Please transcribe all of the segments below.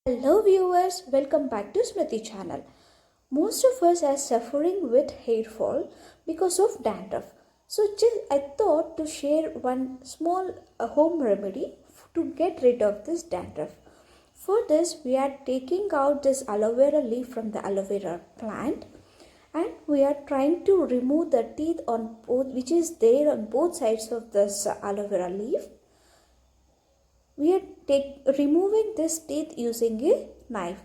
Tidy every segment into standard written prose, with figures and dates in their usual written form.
Hello viewers, welcome back to Smriti channel. Most of us are suffering with hair fall because of dandruff. So I thought to share one small home remedy to get rid of this dandruff. For this we are taking out this aloe vera leaf from the aloe vera plant and we are trying to remove the teeth on both which is there on both sides of this aloe vera leaf. We are removing this teeth using a knife.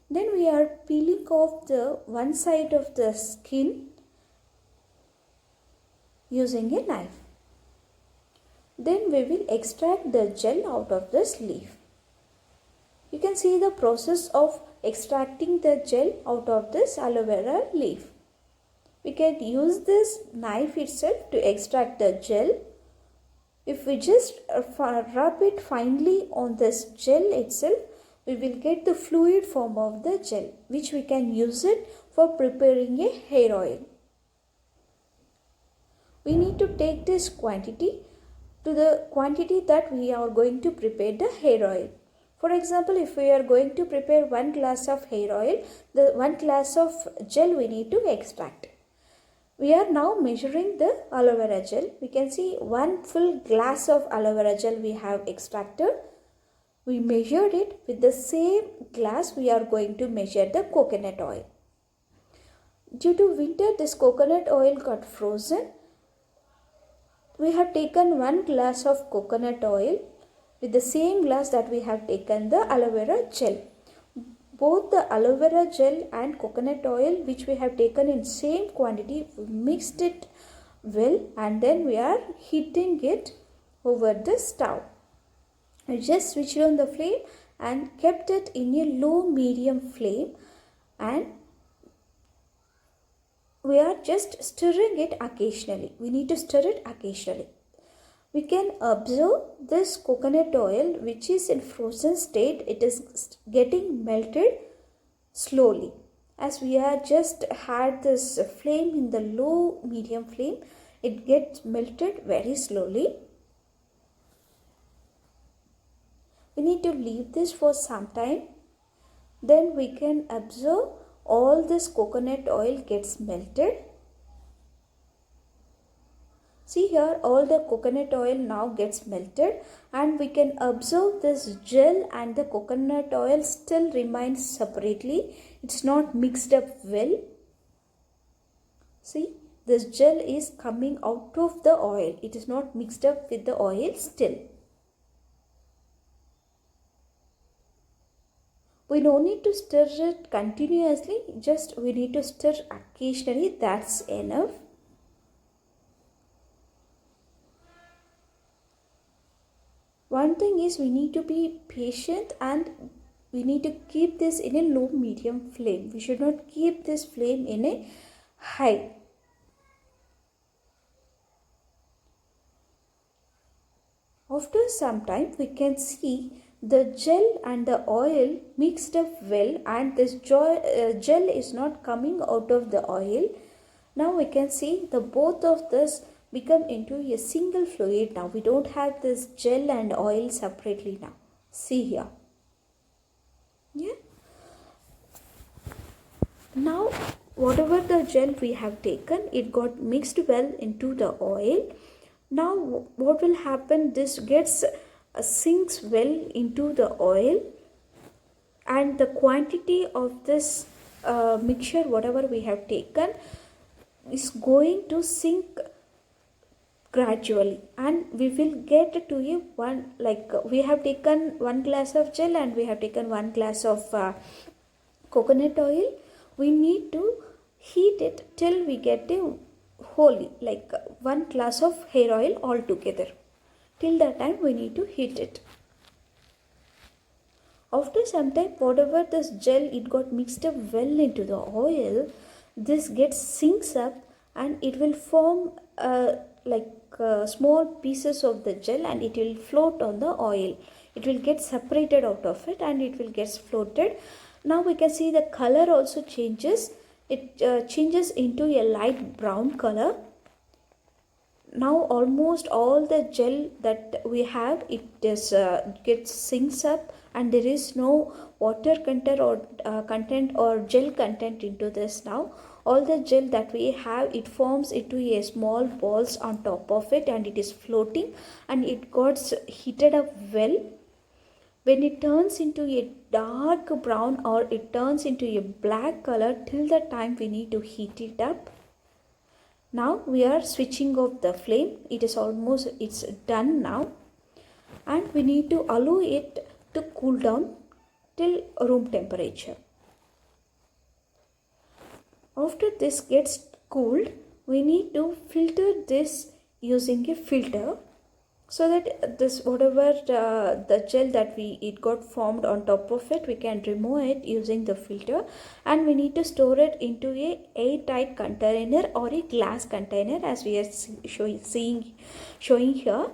Then we are peeling off the one side of the skin using a knife. Then we will extract the gel out of this leaf. You can see the process of extracting the gel out of this aloe vera leaf. We can use this knife itself to extract the gel. If we just rub it finely on this gel itself, we will get the fluid form of the gel, which we can use it for preparing a hair oil. We need to take this quantity to the quantity that we are going to prepare the hair oil. For example, if we are going to prepare 1 glass of hair oil, the 1 glass of gel we need to extract. We are now measuring the aloe vera gel. We can see 1 full glass of aloe vera gel we have extracted. We measured it. With the same glass we are going to measure the coconut oil. Due to winter, this coconut oil got frozen. We have taken 1 glass of coconut oil with the same glass that we have taken the aloe vera gel. Both the aloe vera gel and coconut oil which we have taken in same quantity, we mixed it well and then we are heating it over the stove. We just switched on the flame and kept it in a low medium flame and we are just stirring it occasionally. We need to stir it occasionally. We can observe this coconut oil which is in frozen state. It is getting melted slowly. As we have just had this flame in the low medium flame, it gets melted very slowly. We need to leave this for some time. Then we can observe all this coconut oil gets melted. See here, all the coconut oil now gets melted and we can observe this gel and the coconut oil still remains separately. It's not mixed up well. See, this gel is coming out of the oil. It is not mixed up with the oil still. We don't need to stir it continuously. Just we need to stir occasionally. That's enough. One thing is we need to be patient and we need to keep this in a low medium flame. We should not keep this flame in a high. After some time we can see the gel and the oil mixed up well and this gel is not coming out of the oil. Now we can see the both of this become into a single fluid now. We don't have this gel and oil separately now. See here. Yeah. Now whatever the gel we have taken, it got mixed well into the oil. Now what will happen? This gets sinks well into the oil and the quantity of this mixture whatever we have taken is going to sink gradually and we will get to a one, like we have taken 1 glass of gel and we have taken 1 glass of coconut oil. We need to heat it till we get a wholly, like 1 glass of hair oil altogether. Till that time we need to heat it. After some time, whatever this gel, it got mixed up well into the oil, this gets sinks up and it will form small pieces of the gel and it will float on the oil. It will get separated out of it and it will get floated. Now we can see the color also changes. It changes into a light brown color. Now almost all the gel that we have, it is gets sinks up and there is no water content or gel content into this now. All the gel that we have, it forms into a small balls on top of it, and it is floating, and it got heated up well. When it turns into a dark brown or it turns into a black color, till the time we need to heat it up. Now we are switching off the flame. It's done now, and we need to allow it to cool down till room temperature. After this gets cooled, we need to filter this using a filter, so that this whatever the gel that it got formed on top of it, we can remove it using the filter, and we need to store it into a airtight container or a glass container, as we are showing here.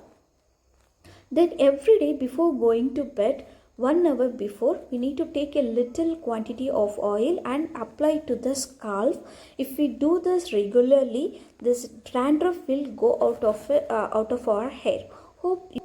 Then every day before going to bed, 1 hour before, we need to take a little quantity of oil and apply to the scalp. If we do this regularly, this dandruff will go out of our hair. Hope